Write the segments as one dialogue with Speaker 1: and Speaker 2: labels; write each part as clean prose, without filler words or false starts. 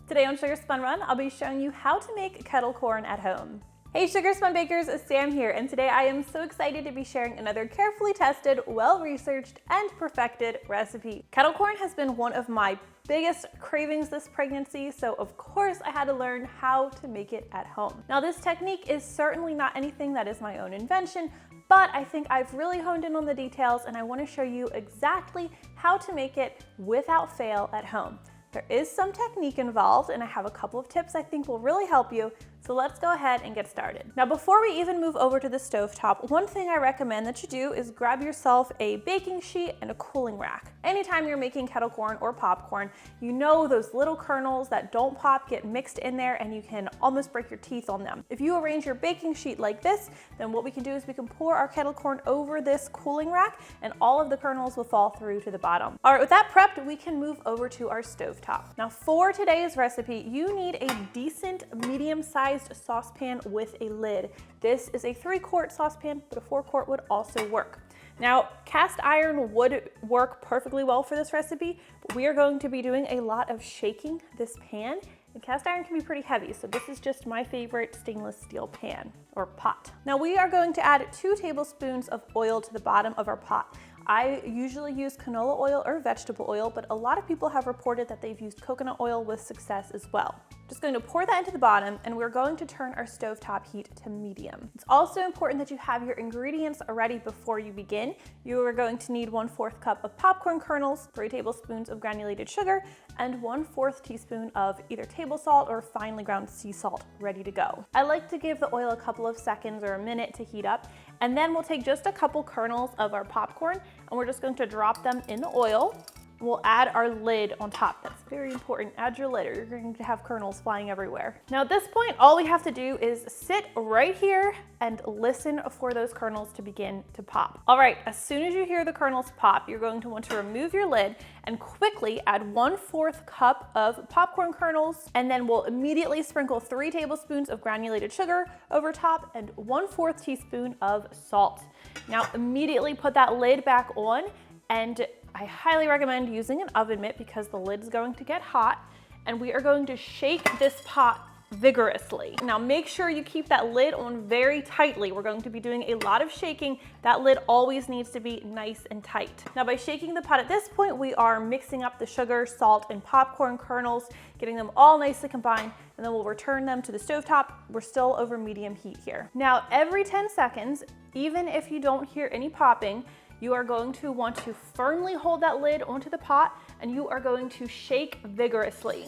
Speaker 1: Today on Sugar Spun Run, I'll be showing you how to make kettle corn at home. Hey Sugar Spun Bakers, Sam here, and today I am so excited to be sharing another carefully tested, well-researched, and perfected recipe. Kettle corn has been one of my biggest cravings this pregnancy, so of course I had to learn how to make it at home. Now this technique is certainly not anything that is my own invention, but I think I've really honed in on the details and I want to show you exactly how to make it without fail at home. There is some technique involved and I have a couple of tips I think will really help you, so let's go ahead and get started. Now before we even move over to the stovetop, one thing I recommend that you do is grab yourself a baking sheet and a cooling rack. Anytime you're making kettle corn or popcorn, you know those little kernels that don't pop get mixed in there and you can almost break your teeth on them. If you arrange your baking sheet like this, then what we can do is we can pour our kettle corn over this cooling rack and all of the kernels will fall through to the bottom. All right, with that prepped, we can move over to our stovetop. Now for today's recipe, you need a decent medium-sized saucepan with a lid. This is a 3-quart saucepan, but a 4-quart would also work. Now, cast iron would work perfectly well for this recipe, but we are going to be doing a lot of shaking this pan, and cast iron can be pretty heavy, so this is just my favorite stainless steel pan or pot. Now we are going to add 2 tablespoons of oil to the bottom of our pot. I usually use canola oil or vegetable oil, but a lot of people have reported that they've used coconut oil with success as well. Just going to pour that into the bottom and we're going to turn our stovetop heat to medium. It's also important that you have your ingredients ready before you begin. You are going to need 1/4 cup of popcorn kernels, 3 tablespoons of granulated sugar, and 1/4 teaspoon of either table salt or finely ground sea salt ready to go. I like to give the oil a couple of seconds or a minute to heat up, and then we'll take just a couple kernels of our popcorn and we're just going to drop them in the oil. We'll add our lid on top. That's very important. Add your lid or you're going to have kernels flying everywhere. Now at this point, all we have to do is sit right here and listen for those kernels to begin to pop. All right, as soon as you hear the kernels pop, you're going to want to remove your lid and quickly add 1/4 cup of popcorn kernels, and then we'll immediately sprinkle 3 tablespoons of granulated sugar over top and 1/4 teaspoon of salt. Now immediately put that lid back on, and I highly recommend using an oven mitt because the lid is going to get hot, and we are going to shake this pot vigorously. Now make sure you keep that lid on very tightly. We're going to be doing a lot of shaking. That lid always needs to be nice and tight. Now by shaking the pot at this point, we are mixing up the sugar, salt, and popcorn kernels, getting them all nicely combined, and then we'll return them to the stovetop. We're still over medium heat here. Now every 10 seconds, even if you don't hear any popping, you are going to want to firmly hold that lid onto the pot and you are going to shake vigorously.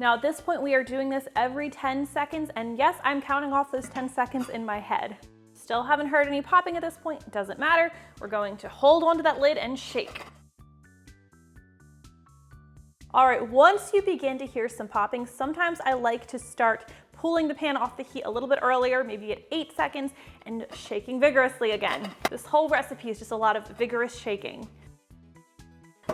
Speaker 1: Now at this point we are doing this every 10 seconds, and yes, I'm counting off those 10 seconds in my head. Still haven't heard any popping at this point, it doesn't matter. We're going to hold onto that lid and shake. All right, once you begin to hear some popping, sometimes I like to start pulling the pan off the heat a little bit earlier, maybe at 8 seconds, and shaking vigorously again. This whole recipe is just a lot of vigorous shaking.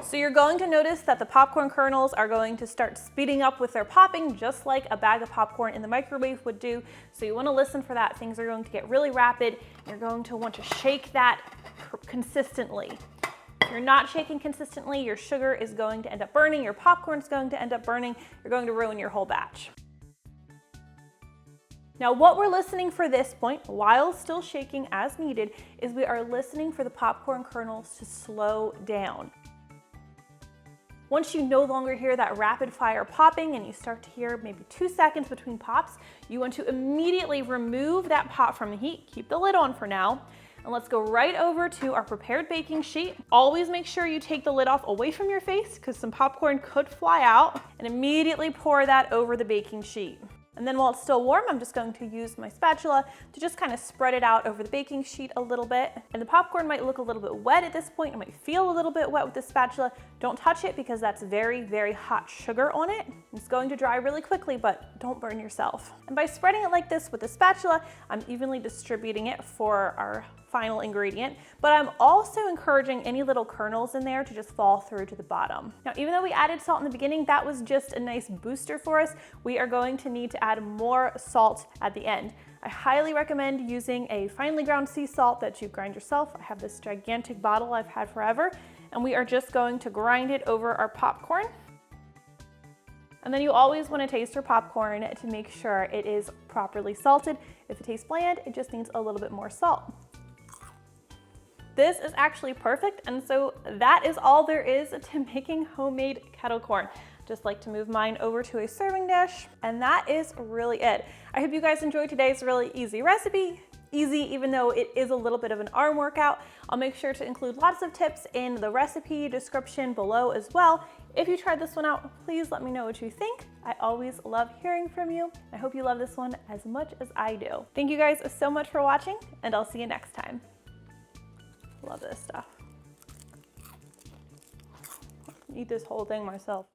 Speaker 1: So you're going to notice that the popcorn kernels are going to start speeding up with their popping, just like a bag of popcorn in the microwave would do. So you want to listen for that. Things are going to get really rapid. You're going to want to shake that consistently. If you're not shaking consistently, your sugar is going to end up burning, your popcorn is going to end up burning, you're going to ruin your whole batch. Now what we're listening for this point, while still shaking as needed, is we are listening for the popcorn kernels to slow down. Once you no longer hear that rapid fire popping and you start to hear maybe 2 seconds between pops, you want to immediately remove that pot from the heat, keep the lid on for now, and let's go right over to our prepared baking sheet. Always make sure you take the lid off away from your face because some popcorn could fly out, and immediately pour that over the baking sheet. And then while it's still warm, I'm just going to use my spatula to just kind of spread it out over the baking sheet a little bit. And the popcorn might look a little bit wet at this point. It might feel a little bit wet with the spatula. Don't touch it because that's very, very hot sugar on it. It's going to dry really quickly, but don't burn yourself. And by spreading it like this with the spatula, I'm evenly distributing it for our final ingredient, but I'm also encouraging any little kernels in there to just fall through to the bottom. Now, even though we added salt in the beginning, that was just a nice booster for us. We are going to need to add more salt at the end. I highly recommend using a finely ground sea salt that you grind yourself. I have this gigantic bottle I've had forever, and we are just going to grind it over our popcorn. And then you always want to taste your popcorn to make sure it is properly salted. If it tastes bland, it just needs a little bit more salt. This is actually perfect, and so that is all there is to making homemade kettle corn. Just like to move mine over to a serving dish, and that is really it. I hope you guys enjoyed today's really easy recipe. Easy, even though it is a little bit of an arm workout. I'll make sure to include lots of tips in the recipe description below as well. If you tried this one out, please let me know what you think. I always love hearing from you. I hope you love this one as much as I do. Thank you guys so much for watching, and I'll see you next time. Love this stuff. Eat this whole thing myself.